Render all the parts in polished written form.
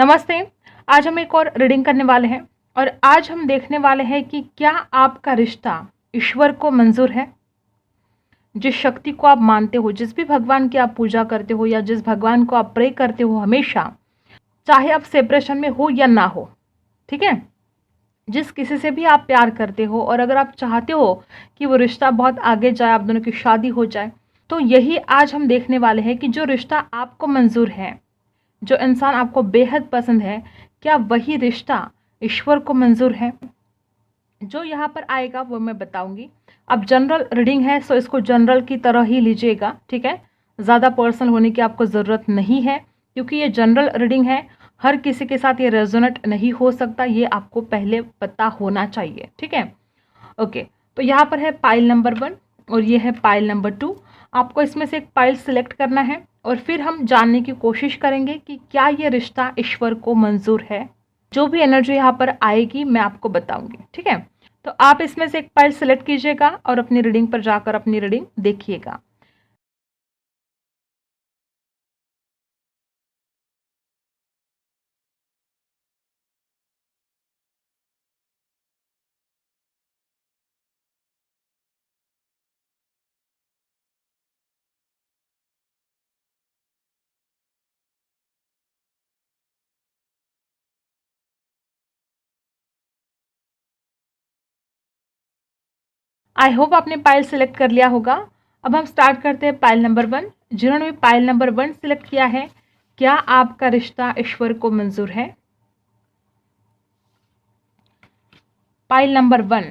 नमस्ते। आज हम एक और रीडिंग करने वाले हैं और आज हम देखने वाले हैं कि क्या आपका रिश्ता ईश्वर को मंजूर है। जिस शक्ति को आप मानते हो, जिस भी भगवान की आप पूजा करते हो या जिस भगवान को आप प्रे करते हो हमेशा, चाहे आप सेपरेशन में हो या ना हो, ठीक है, जिस किसी से भी आप प्यार करते हो और अगर आप चाहते हो कि वो रिश्ता बहुत आगे जाए, आप दोनों की शादी हो जाए, तो यही आज हम देखने वाले हैं कि जो रिश्ता आपको मंजूर है, जो इंसान आपको बेहद पसंद है, क्या वही रिश्ता ईश्वर को मंजूर है। जो यहाँ पर आएगा वो मैं बताऊंगी। अब जनरल रीडिंग है, सो इसको जनरल की तरह ही लीजिएगा, ठीक है। ज़्यादा पर्सनल होने की आपको ज़रूरत नहीं है क्योंकि ये जनरल रीडिंग है। हर किसी के साथ ये रेजोनेट नहीं हो सकता, ये आपको पहले पता होना चाहिए, ठीक है। ओके, तो यहाँ पर है पाइल नंबर 1 और ये है पाइल नंबर 2। आपको इसमें से एक पाइल सिलेक्ट करना है और फिर हम जानने की कोशिश करेंगे कि क्या ये रिश्ता ईश्वर को मंजूर है। जो भी एनर्जी यहाँ पर आएगी मैं आपको बताऊंगी, ठीक है। तो आप इसमें से एक पाइल सिलेक्ट कीजिएगा और अपनी रीडिंग पर जाकर अपनी रीडिंग देखिएगा। आई होप आपने पाइल सिलेक्ट कर लिया होगा। अब हम स्टार्ट करते हैं पाइल नंबर 1। जिन्होंने भी पाइल नंबर 1 सिलेक्ट किया है, क्या आपका रिश्ता ईश्वर को मंजूर है। पाइल नंबर 1,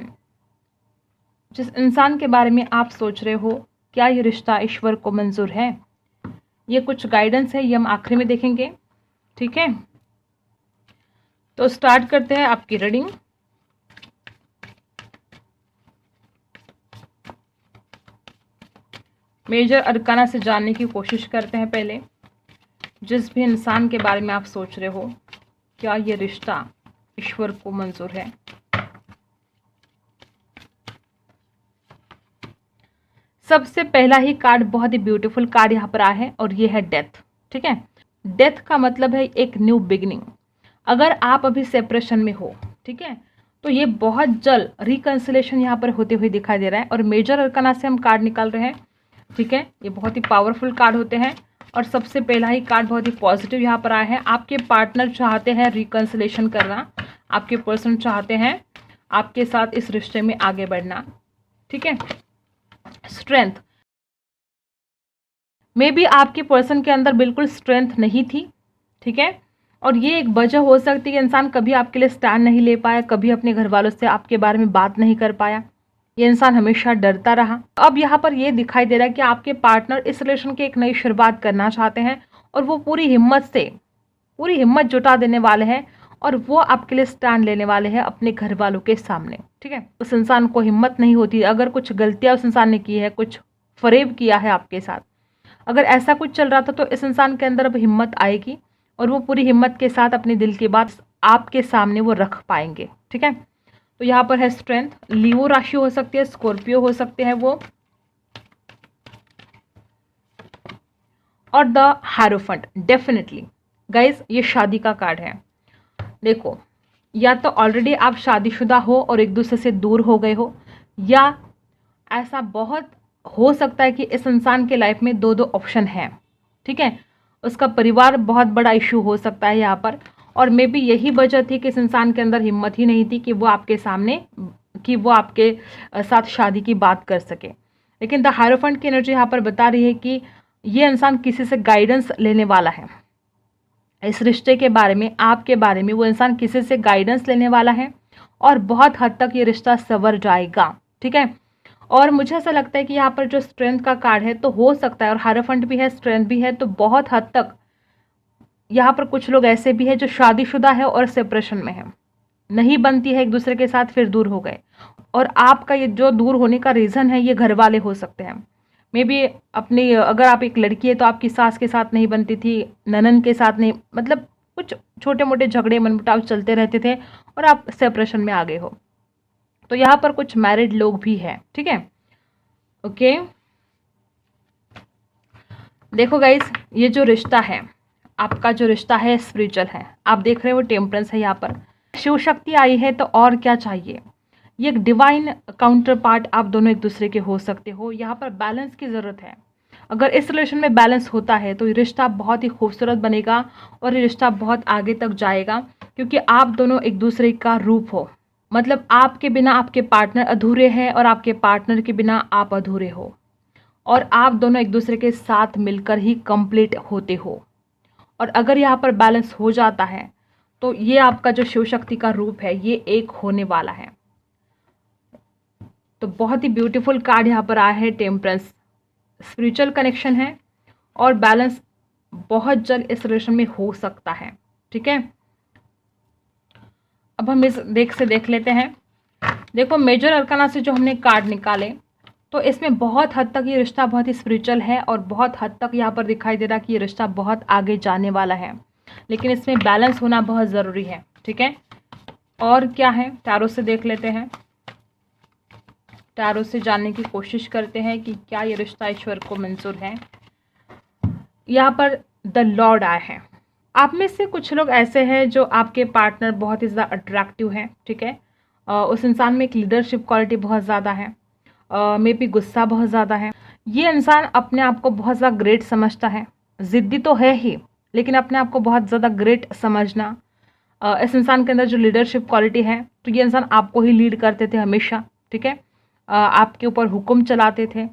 जिस इंसान के बारे में आप सोच रहे हो, क्या ये रिश्ता ईश्वर को मंजूर है। ये कुछ गाइडेंस है, ये हम आखिरी में देखेंगे, ठीक है। तो स्टार्ट करते हैं आपकी रीडिंग। मेजर अरकाना से जानने की कोशिश करते हैं पहले। जिस भी इंसान के बारे में आप सोच रहे हो, क्या ये रिश्ता ईश्वर को मंजूर है। सबसे पहला ही कार्ड, बहुत ही ब्यूटीफुल कार्ड यहाँ पर आया है और ये है डेथ, ठीक है। डेथ का मतलब है एक न्यू बिगिनिंग। अगर आप अभी सेपरेशन में हो, ठीक है, तो ये बहुत जल्द रिकंसिलेशन यहाँ पर होते हुए दिखाई दे रहा है। और मेजर अरकाना से हम कार्ड निकाल रहे हैं, ठीक है। ये बहुत ही पावरफुल कार्ड होते हैं और सबसे पहला ही कार्ड बहुत ही पॉजिटिव यहाँ पर आया है। आपके पार्टनर चाहते हैं रिकंसिलेशन करना, आपके पर्सन चाहते हैं आपके साथ इस रिश्ते में आगे बढ़ना, ठीक है। स्ट्रेंथ, मे बी आपके पर्सन के अंदर बिल्कुल स्ट्रेंथ नहीं थी, ठीक है। और ये एक वजह हो सकती है कि इंसान कभी आपके लिए स्टैंड नहीं ले पाया, कभी अपने घर वालों से आपके बारे में बात नहीं कर पाया, ये इंसान हमेशा डरता रहा। अब यहाँ पर ये दिखाई दे रहा है कि आपके पार्टनर इस रिलेशन की एक नई शुरुआत करना चाहते हैं और वो पूरी हिम्मत जुटा देने वाले हैं और वो आपके लिए स्टैंड लेने वाले हैं अपने घर वालों के सामने, ठीक है। उस इंसान को हिम्मत नहीं होती, अगर कुछ गलतियां उस इंसान ने की है, कुछ फरेब किया है आपके साथ, अगर ऐसा कुछ चल रहा था, तो इस इंसान के अंदर अब हिम्मत आएगी और वो पूरी हिम्मत के साथ अपने दिल की बात आपके सामने वो रख पाएंगे, ठीक है। तो यहाँ पर है स्ट्रेंथ। लियो राशि हो सकती है, स्कॉर्पियो हो सकते हैं वो, और द हैरोफेंट। डेफिनेटली गाइज, ये शादी का कार्ड है। देखो, या तो ऑलरेडी आप शादीशुदा हो और एक दूसरे से दूर हो गए हो, या ऐसा बहुत हो सकता है कि इस इंसान के लाइफ में दो ऑप्शन हैं, ठीक है। उसका परिवार बहुत बड़ा इशू हो सकता है यहाँ पर, और मे बी यही वजह थी कि इस इंसान के अंदर हिम्मत ही नहीं थी कि वो आपके सामने, कि वो आपके साथ शादी की बात कर सके। लेकिन द हायरोफेंट की एनर्जी यहाँ पर बता रही है कि ये इंसान किसी से गाइडेंस लेने वाला है इस रिश्ते के बारे में, आपके बारे में। वो इंसान किसी से गाइडेंस लेने वाला है और बहुत हद तक ये रिश्ता संवर जाएगा, ठीक है। और मुझे ऐसा लगता है कि यहाँ पर जो स्ट्रेंथ का कार्ड है, तो हो सकता है, और हायरोफेंट भी है, स्ट्रेंथ भी है, तो बहुत हद तक यहाँ पर कुछ लोग ऐसे भी है जो शादीशुदा है और सेपरेशन में है, नहीं बनती है एक दूसरे के साथ, फिर दूर हो गए। और आपका ये जो दूर होने का रीज़न है, ये घर वाले हो सकते हैं। मे बी अपनी, अगर आप एक लड़की है तो आपकी सास के साथ नहीं बनती थी, ननन के साथ नहीं, मतलब कुछ छोटे मोटे झगड़े मनमुटाव चलते रहते थे और आप सेपरेशन में आ गए हो। तो यहाँ पर कुछ मैरिड लोग भी हैं, ठीक है। ओके, देखो गाइस, ये जो रिश्ता है आपका जो रिश्ता है स्पिरिचुअल है। आप देख रहे हो टेम्परेंस है यहाँ पर, शिव शक्ति आई है तो और क्या चाहिए। ये एक डिवाइन काउंटर पार्ट आप दोनों एक दूसरे के हो सकते हो। यहाँ पर बैलेंस की ज़रूरत है। अगर इस रिलेशन में बैलेंस होता है तो ये रिश्ता बहुत ही खूबसूरत बनेगा और ये रिश्ता बहुत आगे तक जाएगा, क्योंकि आप दोनों एक दूसरे का रूप हो। मतलब आपके बिना आपके पार्टनर अधूरे हैं और आपके पार्टनर के बिना आप अधूरे हो, और आप दोनों एक दूसरे के साथ मिलकर ही कंप्लीट होते हो। और अगर यहाँ पर बैलेंस हो जाता है तो ये आपका जो शिव शक्ति का रूप है ये एक होने वाला है। तो बहुत ही ब्यूटीफुल कार्ड यहाँ पर आया है टेम्परेंस। स्पिरिचुअल कनेक्शन है और बैलेंस बहुत जल्द इस रिलेशन में हो सकता है। ठीक है, अब हम इस देख लेते हैं। देखो मेजर अरकाना से जो हमने कार्ड निकाले तो इसमें बहुत हद तक ये रिश्ता बहुत ही स्पिरिचुअल है और बहुत हद तक यहाँ पर दिखाई दे रहा है कि ये रिश्ता बहुत आगे जाने वाला है, लेकिन इसमें बैलेंस होना बहुत ज़रूरी है। ठीक है, और क्या है टैरो से देख लेते हैं। टैरो से जानने की कोशिश करते हैं कि क्या ये रिश्ता ईश्वर को मंजूर है। यहाँ पर द लॉर्ड आए हैं। आप में से कुछ लोग ऐसे हैं जो आपके पार्टनर बहुत ही ज़्यादा अट्रैक्टिव हैं। ठीक है, उस इंसान में एक लीडरशिप क्वालिटी बहुत ज़्यादा है, मे बी गुस्सा बहुत ज़्यादा है। ये इंसान अपने आप को बहुत ज़्यादा ग्रेट समझता है, ज़िद्दी तो है ही, लेकिन अपने आप को बहुत ज़्यादा ग्रेट समझना। इस इंसान के अंदर जो लीडरशिप क्वालिटी है, तो ये इंसान आपको ही लीड करते थे हमेशा। ठीक है, आपके ऊपर हुक्म चलाते थे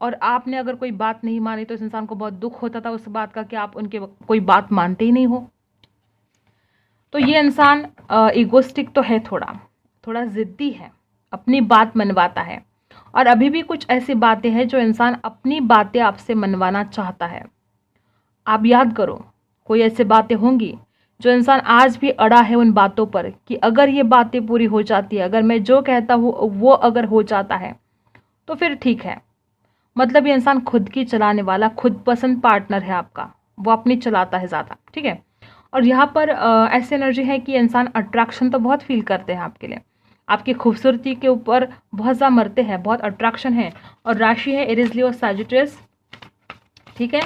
और आपने अगर कोई बात नहीं मानी तो इस इंसान को बहुत दुख होता था उस बात का कि आप उनके कोई बात मानते ही नहीं हो। तो ये इंसान ईगोस्टिक तो है, थोड़ा ज़िद्दी है, अपनी बात मनवाता है। और अभी भी कुछ ऐसी बातें हैं जो इंसान अपनी बातें आपसे मनवाना चाहता है। आप याद करो, कोई ऐसी बातें होंगी जो इंसान आज भी अड़ा है उन बातों पर कि अगर ये बातें पूरी हो जाती है, अगर मैं जो कहता हूँ वो अगर हो जाता है तो फिर ठीक है। मतलब ये इंसान खुद की चलाने वाला, खुद पसंद पार्टनर है आपका, वो अपनी चलाता है ज़्यादा। ठीक है, और यहाँ पर ऐसी एनर्जी है कि इंसान अट्रैक्शन तो बहुत फील करते हैं आपके लिए, आपकी खूबसूरती के ऊपर बहुत ज़्यादा मरते हैं, बहुत अट्रैक्शन है। और राशि है एरीज लियो सैजिटेरियस। ठीक है,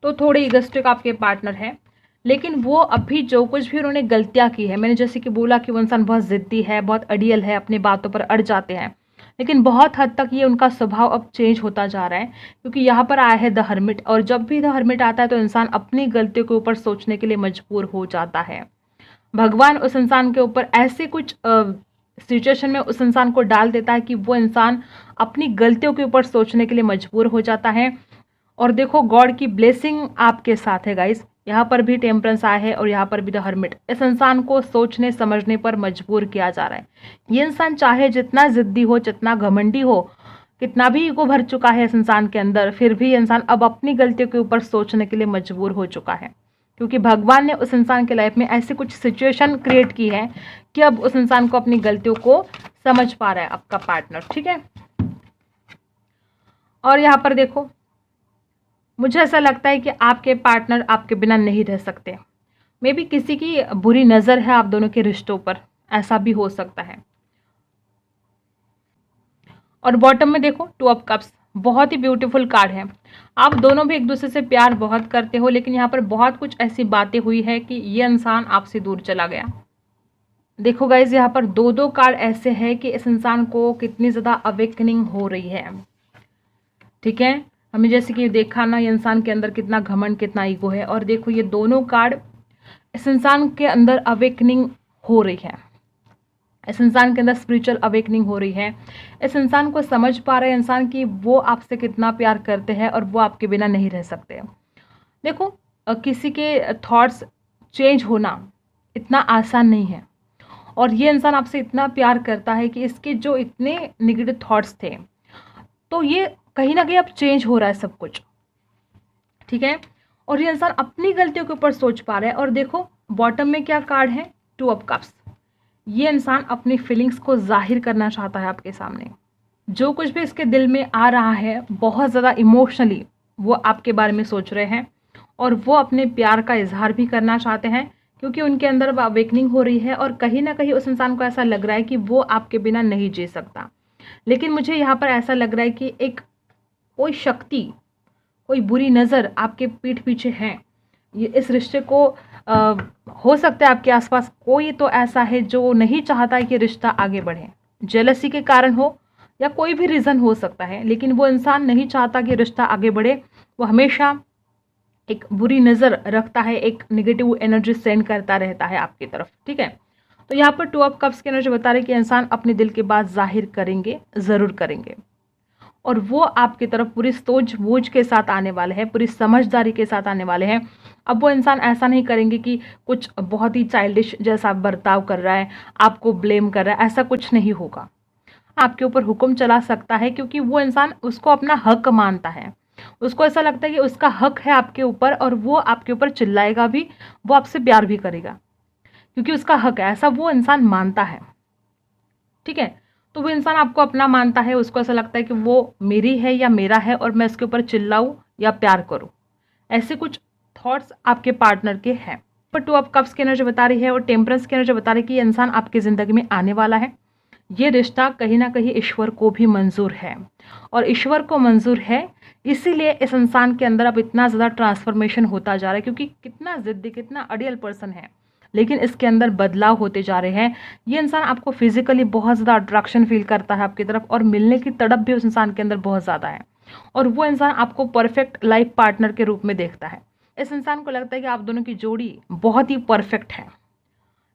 तो थोड़े ईगोइस्टिक आपके पार्टनर है, लेकिन वो अभी जो कुछ भी उन्होंने गलतियाँ की है, मैंने जैसे कि बोला कि वो इंसान बहुत ज़िद्दी है, बहुत अड़ियल है, अपनी बातों पर अड़ जाते हैं, लेकिन बहुत हद तक ये उनका स्वभाव अब चेंज होता जा रहा है, क्योंकि यहाँ पर आया है द हर्मिट। और जब भी द हर्मिट आता है तो इंसान अपनी गलतियों के ऊपर सोचने के लिए मजबूर हो जाता है। भगवान उस इंसान के ऊपर ऐसे कुछ सिचुएशन में उस इंसान को डाल देता है कि वो इंसान अपनी गलतियों के ऊपर सोचने के लिए मजबूर हो जाता है। और देखो गॉड की ब्लेसिंग आपके साथ है गाइस। यहाँ पर भी टेम्परेंस आया है और यहाँ पर भी द हर्मिट। इस इंसान को सोचने समझने पर मजबूर किया जा रहा है। ये इंसान चाहे जितना जिद्दी हो, जितना घमंडी हो, कितना भी ईगो भर चुका है इस इंसान के अंदर, फिर भी इंसान अब अपनी गलतियों के ऊपर सोचने के लिए मजबूर हो चुका है, क्योंकि भगवान ने उस इंसान के लाइफ में ऐसी कुछ सिचुएशन क्रिएट की है कि अब उस इंसान को अपनी गलतियों को समझ पा रहा है आपका पार्टनर। ठीक है, और यहाँ पर देखो मुझे ऐसा लगता है कि आपके पार्टनर आपके बिना नहीं रह सकते। मे बी किसी की बुरी नज़र है आप दोनों के रिश्तों पर, ऐसा भी हो सकता है। और बॉटम में देखो टू ऑफ कप्स, बहुत ही ब्यूटीफुल कार्ड है। आप दोनों भी एक दूसरे से प्यार बहुत करते हो, लेकिन यहाँ पर बहुत कुछ ऐसी बातें हुई है कि ये इंसान आपसे दूर चला गया। देखो गाइज, यहाँ पर दो कार्ड ऐसे हैं कि इस इंसान को कितनी ज़्यादा अवेकनिंग हो रही है। ठीक है, हमें जैसे कि देखा ना, ये इंसान के अंदर कितना घमंड, कितना ईगो है। और देखो ये दोनों कार्ड, इस इंसान के अंदर अवेकनिंग हो रही है, इस इंसान के अंदर स्पिरिचुअल अवेकनिंग हो रही है। इस इंसान को समझ पा रहे हैं इंसान कि वो आपसे कितना प्यार करते हैं और वो आपके बिना नहीं रह सकते। देखो किसी के थॉट्स चेंज होना इतना आसान नहीं है, और ये इंसान आपसे इतना प्यार करता है कि इसके जो इतने निगेटिव थॉट्स थे, तो ये कहीं ना कहीं अब चेंज हो रहा है सब कुछ। ठीक है, और ये इंसान अपनी गलतियों के ऊपर सोच पा रहा है। और देखो बॉटम में क्या कार्ड है, टू ऑफ कप्स। ये इंसान अपनी फीलिंग्स को जाहिर करना चाहता है आपके सामने। जो कुछ भी इसके दिल में आ रहा है, बहुत ज़्यादा इमोशनली वो आपके बारे में सोच रहे हैं, और वो अपने प्यार का इजहार भी करना चाहते हैं, क्योंकि उनके अंदर अवेकनिंग हो रही है। और कहीं ना कहीं उस इंसान को ऐसा लग रहा है कि वो आपके बिना नहीं जी सकता। लेकिन मुझे यहाँ पर ऐसा लग रहा है कि एक कोई शक्ति, कोई बुरी नज़र आपके पीठ पीछे है, ये इस रिश्ते को हो सकता है आपके आसपास कोई तो ऐसा है जो नहीं चाहता है कि रिश्ता आगे बढ़े, जेलसी के कारण हो या कोई भी रीज़न हो सकता है, लेकिन वो इंसान नहीं चाहता कि रिश्ता आगे बढ़े। वो हमेशा एक बुरी नज़र रखता है, एक नेगेटिव एनर्जी सेंड करता रहता है आपकी तरफ, ठीक है। तो यहाँ पर 2 ऑफ कप्स की एनर्जी बता रही है कि इंसान अपने दिल की बात जाहिर करेंगे, ज़रूर करेंगे, और वो आपकी तरफ पूरी सूझबूझ के साथ आने वाले हैं, पूरी समझदारी के साथ आने वाले हैं। अब वो इंसान ऐसा नहीं करेंगे कि कुछ बहुत ही चाइल्डिश जैसा बर्ताव कर रहा है, आपको ब्लेम कर रहा है, ऐसा कुछ नहीं होगा। आपके ऊपर हुक्म चला सकता है क्योंकि वो इंसान उसको अपना हक मानता है, उसको ऐसा लगता है कि उसका हक है आपके ऊपर, और वो आपके ऊपर चिल्लाएगा भी, वो आपसे प्यार भी करेगा क्योंकि उसका हक है, ऐसा वो इंसान मानता है, ठीक है। तो वो इंसान आपको अपना मानता है, उसको ऐसा लगता है कि वो मेरी है या मेरा है और मैं इसके ऊपर चिल्लाऊं या प्यार करूं, ऐसे कुछ थॉट्स आपके पार्टनर के हैं। पर 2 ऑफ कप्स की एनर्जी बता रही है और टेम्परेंस की एनर्जी बता रही है कि ये इंसान आपकी ज़िंदगी में आने वाला है। ये रिश्ता कहीं ना कहीं ईश्वर को भी मंजूर है, और ईश्वर को मंजूर है इसीलिए इस इंसान के अंदर अब इतना ज़्यादा ट्रांसफॉर्मेशन होता जा रहा है, क्योंकि कितना ज़िद्दी, कितना अड़ियल पर्सन है, लेकिन इसके अंदर बदलाव होते जा रहे हैं। ये इंसान आपको फिजिकली बहुत ज़्यादा अट्रैक्शन फील करता है आपकी तरफ, और मिलने की तड़प भी उस इंसान के अंदर बहुत ज़्यादा है, और वो इंसान आपको परफेक्ट लाइफ पार्टनर के रूप में देखता है। इस इंसान को लगता है कि आप दोनों की जोड़ी बहुत ही परफेक्ट है,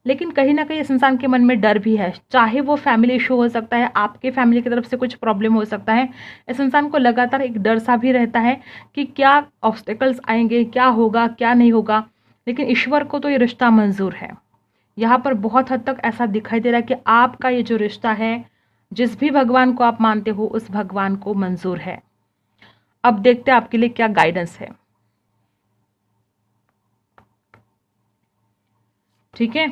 लेकिन कहीं ना कहीं इस इंसान के मन में डर भी है, चाहे वो फैमिली इशू हो सकता है, आपके फैमिली की तरफ से कुछ प्रॉब्लम हो सकता है। इस इंसान को लगातार एक डर सा भी रहता है कि क्या ऑब्स्टेकल्स आएंगे, क्या होगा, क्या नहीं होगा, लेकिन ईश्वर को तो ये रिश्ता मंजूर है। यहाँ पर बहुत हद तक ऐसा दिखाई दे रहा है कि आपका ये जो रिश्ता है, जिस भी भगवान को आप मानते हो उस भगवान को मंजूर है। अब देखते हैं आपके लिए क्या गाइडेंस है, ठीक है।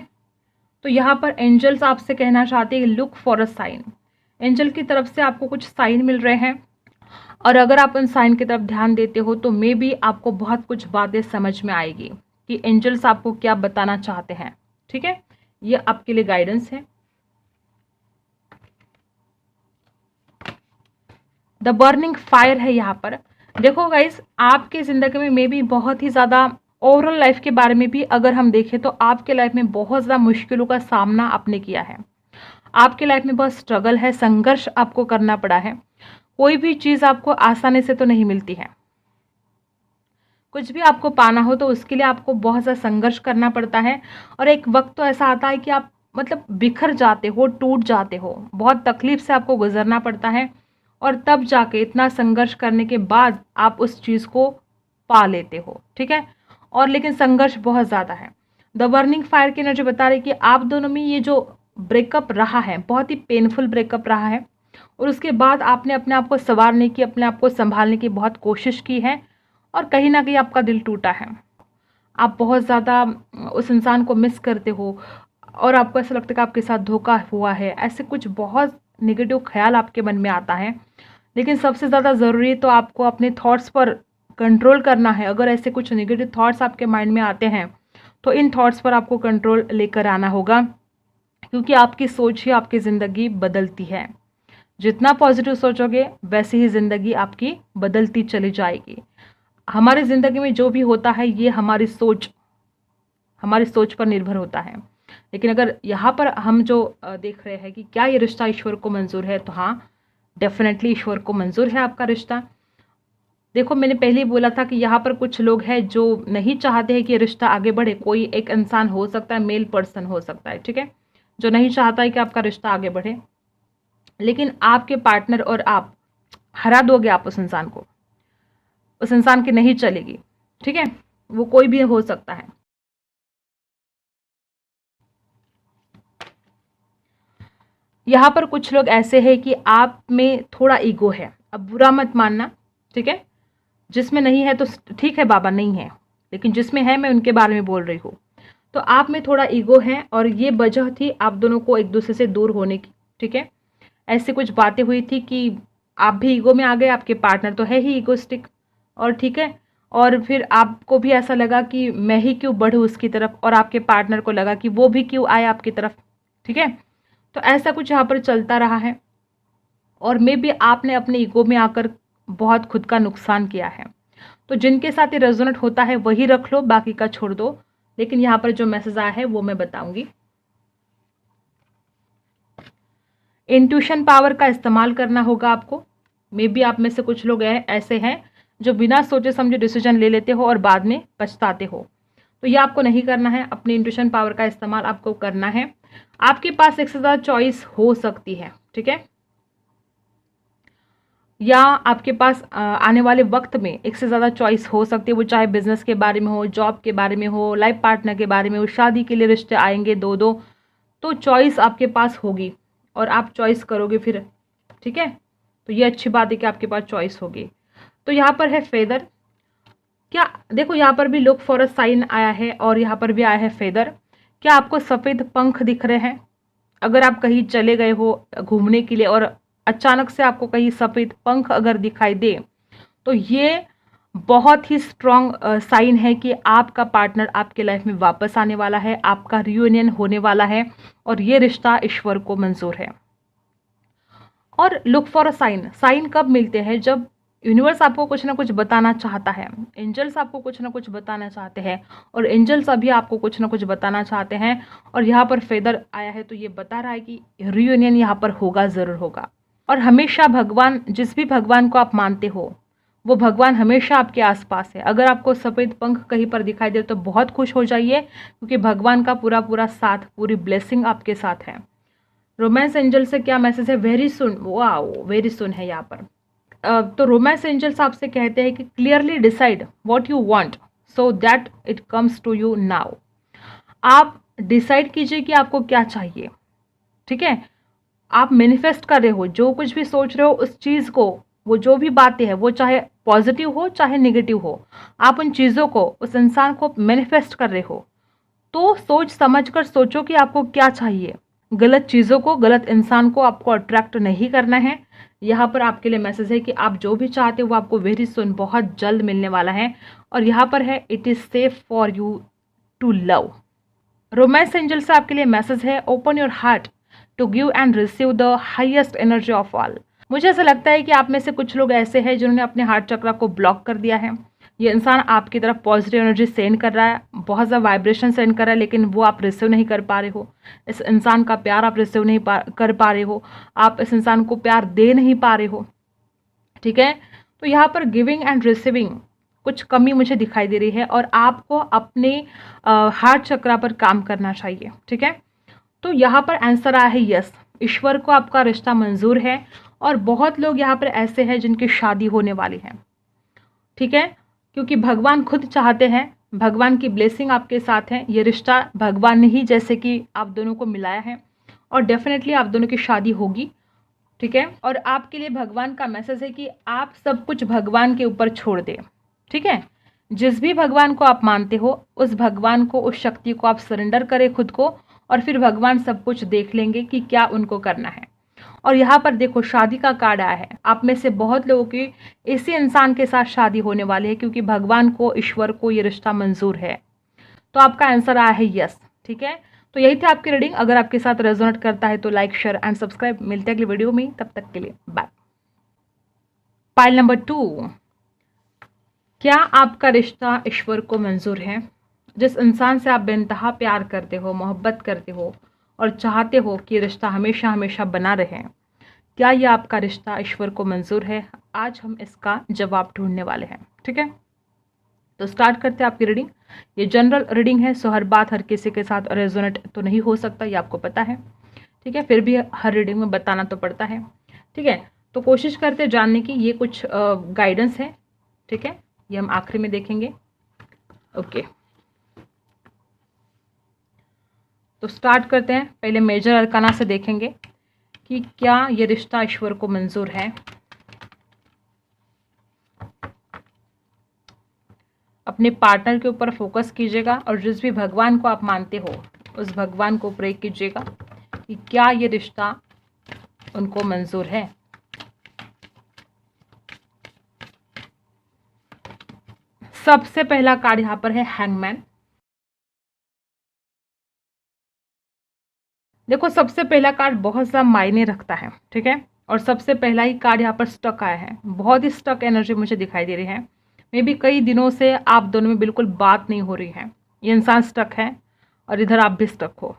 तो यहाँ पर एंजल्स आपसे कहना चाहते हैं look for a sign. Angel की तरफ से आपको कुछ साइन मिल रहे हैं, और अगर आप उन साइन की तरफ ध्यान देते हो तो मे बी आपको बहुत कुछ बातें समझ में आएगी कि एंजल्स आपको क्या बताना चाहते हैं, ठीक है। ये आपके लिए गाइडेंस है। द बर्निंग फायर है यहाँ पर। देखो गाइस, आपकी ज़िंदगी में मे बी बहुत ही ज़्यादा, ओवरऑल लाइफ के बारे में भी अगर हम देखें तो आपके लाइफ में बहुत ज़्यादा मुश्किलों का सामना आपने किया है, आपके लाइफ में बहुत स्ट्रगल है, संघर्ष आपको करना पड़ा है। कोई भी चीज़ आपको आसानी से तो नहीं मिलती है, कुछ भी आपको पाना हो तो उसके लिए आपको बहुत ज़्यादा संघर्ष करना पड़ता है, और एक वक्त तो ऐसा आता है कि आप मतलब बिखर जाते हो, टूट जाते हो, बहुत तकलीफ से आपको गुजरना पड़ता है, और तब जाके इतना संघर्ष करने के बाद आप उस चीज़ को पा लेते हो, ठीक है। और लेकिन संघर्ष बहुत ज़्यादा है। द बर्निंग फायर की एनर्जी बता रही है कि आप दोनों में ये जो ब्रेकअप रहा है, बहुत ही पेनफुल ब्रेकअप रहा है, और उसके बाद आपने अपने आप को संवारने की, अपने आप को संभालने की बहुत कोशिश की है, और कहीं ना कहीं आपका दिल टूटा है। आप बहुत ज़्यादा उस इंसान को मिस करते हो, और आपको ऐसा लगता है कि आपके साथ धोखा हुआ है, ऐसे कुछ बहुत नेगेटिव ख्याल आपके मन में आता है। लेकिन सबसे ज़्यादा ज़रूरी तो आपको अपने थॉट्स पर कंट्रोल करना है। अगर ऐसे कुछ नेगेटिव थॉट्स आपके माइंड में आते हैं तो इन थॉट्स पर आपको कंट्रोल लेकर आना होगा, क्योंकि आपकी सोच ही आपकी ज़िंदगी बदलती है। जितना पॉजिटिव सोचोगे वैसे ही ज़िंदगी आपकी बदलती चली जाएगी। हमारी ज़िंदगी में जो भी होता है ये हमारी सोच पर निर्भर होता है। लेकिन अगर यहाँ पर हम जो देख रहे हैं कि क्या ये रिश्ता ईश्वर को मंजूर है, तो हाँ, डेफिनेटली ईश्वर को मंजूर है आपका रिश्ता। देखो, मैंने पहले ही बोला था कि यहाँ पर कुछ लोग हैं जो नहीं चाहते हैं कि ये रिश्ता आगे बढ़े। कोई एक इंसान हो सकता है, मेल पर्सन हो सकता है, ठीक है, जो नहीं चाहता है कि आपका रिश्ता आगे बढ़े, लेकिन आपके पार्टनर और आप हरा दोगे आप उस इंसान को, उस इंसान की नहीं चलेगी, ठीक है। वो कोई भी हो सकता है। यहाँ पर कुछ लोग ऐसे हैं कि आप में थोड़ा ईगो है, अब बुरा मत मानना, ठीक है। जिसमें नहीं है तो ठीक है बाबा, नहीं है, लेकिन जिसमें है मैं उनके बारे में बोल रही हूँ। तो आप में थोड़ा ईगो है, और ये वजह थी आप दोनों को एक दूसरे से दूर होने की, ठीक है। ऐसी कुछ बातें हुई थी कि आप भी ईगो में आ गए, आपके पार्टनर तो है ही ईगोस्टिक, और ठीक है, और फिर आपको भी ऐसा लगा कि मैं ही क्यों बढ़ूँ उसकी तरफ, और आपके पार्टनर को लगा कि वो भी क्यों आए आपकी तरफ, ठीक है। तो ऐसा कुछ यहाँ पर चलता रहा है, और मे भी आपने अपने ईगो में आकर बहुत खुद का नुकसान किया है। तो जिनके साथ ये रेजोनेट होता है वही रख लो, बाकी का छोड़ दो। लेकिन यहाँ पर जो मैसेज आया है वो मैं बताऊंगी। इंट्यूशन पावर का इस्तेमाल करना होगा आपको। मे बी आप में से कुछ लोग ऐसे हैं जो बिना सोचे समझे डिसीजन ले लेते हो और बाद में पछताते हो, तो ये आपको नहीं करना है। अपनी इंट्यूशन पावर का इस्तेमाल आपको करना है। आपके पास एक से ज़्यादा चॉइस हो सकती है, ठीक है, या आपके पास आने वाले वक्त में एक से ज़्यादा चॉइस हो सकती है। वो चाहे बिजनेस के बारे में हो, जॉब के बारे में हो, लाइफ पार्टनर के बारे में हो, शादी के लिए रिश्ते आएंगे दो दो, तो चॉइस आपके पास होगी और आप चॉइस करोगे फिर, ठीक है। तो ये अच्छी बात है कि आपके पास चॉइस होगी। तो यहाँ पर है फेदर। क्या देखो, यहाँ पर भी लुक फॉर अ साइन आया है और यहाँ पर भी आया है फेदर। क्या आपको सफ़ेद पंख दिख रहे हैं? अगर आप कहीं चले गए हो घूमने के लिए और अचानक से आपको कहीं सफ़ेद पंख अगर दिखाई दे, तो ये बहुत ही स्ट्रॉन्ग साइन है कि आपका पार्टनर आपके लाइफ में वापस आने वाला है, आपका रियूनियन होने वाला है और ये रिश्ता ईश्वर को मंजूर है। और look for a sign, sign कब मिलते हैं? जब यूनिवर्स आपको कुछ ना कुछ बताना चाहता है, एंजल्स आपको कुछ ना कुछ बताना चाहते हैं और एंजल्स अभी आपको कुछ ना कुछ बताना चाहते हैं। और यहाँ पर फेदर आया है तो ये बता रहा है कि रियूनियन यहाँ पर होगा, ज़रूर होगा। और हमेशा भगवान, जिस भी भगवान को आप मानते हो, वो भगवान हमेशा आपके आसपास है। अगर आपको सफ़ेद पंख कहीं पर दिखाई दे तो बहुत खुश हो जाइए, क्योंकि भगवान का पूरा पूरा साथ, पूरी ब्लेसिंग आपके साथ है। रोमांस एंजल से क्या मैसेज है? Very soon, wow, very soon है यहाँ पर। तो रोमांस एंजल्स आपसे कहते हैं कि clearly decide what you want so that it comes to you now. आप डिसाइड कीजिए कि आपको क्या चाहिए, ठीक है। आप मैनिफेस्ट कर रहे हो, जो कुछ भी सोच रहे हो उस चीज़ को, वो जो भी बातें हैं, वो चाहे पॉजिटिव हो चाहे नेगेटिव हो, आप उन चीज़ों को, उस इंसान को मैनिफेस्ट कर रहे हो। तो सोच समझ कर सोचो कि आपको क्या चाहिए। गलत चीज़ों को, गलत इंसान को आपको अट्रैक्ट नहीं करना है। यहाँ पर आपके लिए मैसेज है कि आप जो भी चाहते हो वो आपको वेरी सुन, बहुत जल्द मिलने वाला है। और यहाँ पर है it is safe for you to love. Romance angel से आपके लिए मैसेज है open your heart to give and receive the highest energy of all. मुझे ऐसा लगता है कि आप में से कुछ लोग ऐसे हैं जिन्होंने अपने हार्ट चक्र को ब्लॉक कर दिया है। ये इंसान आपकी तरफ पॉजिटिव एनर्जी सेंड कर रहा है, बहुत ज़्यादा वाइब्रेशन सेंड कर रहा है, लेकिन वो आप रिसीव नहीं कर पा रहे हो। इस इंसान का प्यार आप रिसीव नहीं कर पा रहे हो, आप इस इंसान को प्यार दे नहीं पा रहे हो, ठीक है। तो यहाँ पर गिविंग एंड रिसीविंग कुछ कमी मुझे दिखाई दे रही है और आपको अपने हार्ट चक्र पर काम करना चाहिए, ठीक है। तो यहाँ पर आंसर आया है यस, ईश्वर को आपका रिश्ता मंजूर है। और बहुत लोग यहाँ पर ऐसे हैं जिनकी शादी होने वाली है, ठीक है, क्योंकि भगवान खुद चाहते हैं, भगवान की ब्लेसिंग आपके साथ है। ये रिश्ता भगवान ने ही जैसे कि आप दोनों को मिलाया है और डेफिनेटली आप दोनों की शादी होगी, ठीक है। और आपके लिए भगवान का मैसेज है कि आप सब कुछ भगवान के ऊपर छोड़ दें, ठीक है। जिस भी भगवान को आप मानते हो उस भगवान को, उस शक्ति को आप सरेंडर करें खुद को, और फिर भगवान सब कुछ देख लेंगे कि क्या उनको करना है। और यहाँ पर देखो शादी का कार्ड आया है। आप में से बहुत लोगों की इसी इंसान के साथ शादी होने वाली है, क्योंकि भगवान को, ईश्वर को ये रिश्ता मंजूर है। तो आपका आंसर आया है यस, ठीक है। तो यही थी आपकी रीडिंग। अगर आपके साथ रेजोनेट करता है तो लाइक, शेयर एंड सब्सक्राइब। मिलते हैं अगली वीडियो में, तब तक के लिए बाय। पाइल नंबर 2, क्या आपका रिश्ता ईश्वर को मंजूर है? जिस इंसान से आप बेइंतहा प्यार करते हो, मोहब्बत करते हो और चाहते हो कि रिश्ता हमेशा हमेशा बना रहे, क्या ये आपका रिश्ता ईश्वर को मंजूर है? आज हम इसका जवाब ढूंढने वाले हैं, ठीक है। तो स्टार्ट करते हैं आपकी रीडिंग। ये जनरल रीडिंग है, सो हर बात हर किसी के साथ रेजोनेट तो नहीं हो सकता, ये आपको पता है, ठीक है। फिर भी हर रीडिंग में बताना तो पड़ता है, ठीक है। तो कोशिश करते हैं जानने की। ये कुछ गाइडेंस है, ठीक है, ये हम आखिरी में देखेंगे, ओके। तो स्टार्ट करते हैं। पहले मेजर अरकाना से देखेंगे कि क्या ये रिश्ता ईश्वर को मंजूर है। अपने पार्टनर के ऊपर फोकस कीजिएगा और जिस भी भगवान को आप मानते हो उस भगवान को प्रे कीजिएगा कि क्या ये रिश्ता उनको मंजूर है। सबसे पहला कार्ड यहाँ पर है हैंगमैन। देखो सबसे पहला कार्ड बहुत सा मायने रखता है, ठीक है। और सबसे पहला ही कार्ड यहाँ पर स्टक आया है, बहुत ही स्टक एनर्जी मुझे दिखाई दे रही है। मे बी कई दिनों से आप दोनों में बिल्कुल बात नहीं हो रही है, ये इंसान स्टक है और इधर आप भी स्टक हो,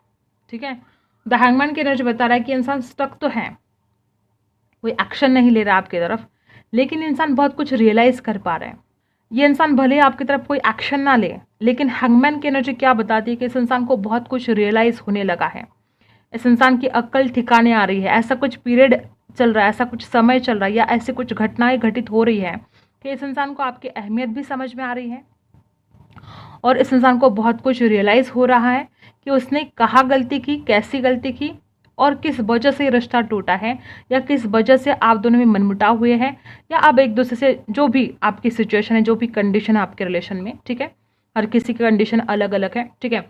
ठीक है। द हैंगमैन की एनर्जी बता रहा है कि इंसान स्टक तो है, कोई एक्शन नहीं ले रहा आपकी तरफ, लेकिन इंसान बहुत कुछ रियलाइज कर पा रहा है। ये इंसान भले आपकी तरफ कोई एक्शन ना ले, लेकिन हैंगमैन की एनर्जी क्या बताती है कि इस इंसान को बहुत कुछ रियलाइज होने लगा है, इस इंसान की अक्ल ठिकाने आ रही है, ऐसा कुछ पीरियड चल रहा है, ऐसा कुछ समय चल रहा है या ऐसी कुछ घटनाएं घटित हो रही है कि इस इंसान को आपकी अहमियत भी समझ में आ रही है और इस इंसान को बहुत कुछ रियलाइज हो रहा है कि उसने कहाँ गलती की, कैसी गलती की और किस वजह से रिश्ता टूटा है या किस वजह से आप दोनों में मनमुटाव हुए हैं या आप एक दूसरे से, जो भी आपकी सिचुएशन है, जो भी कंडीशन है आपके रिलेशन में, ठीक है, हर किसी की कंडीशन अलग अलग है, ठीक है।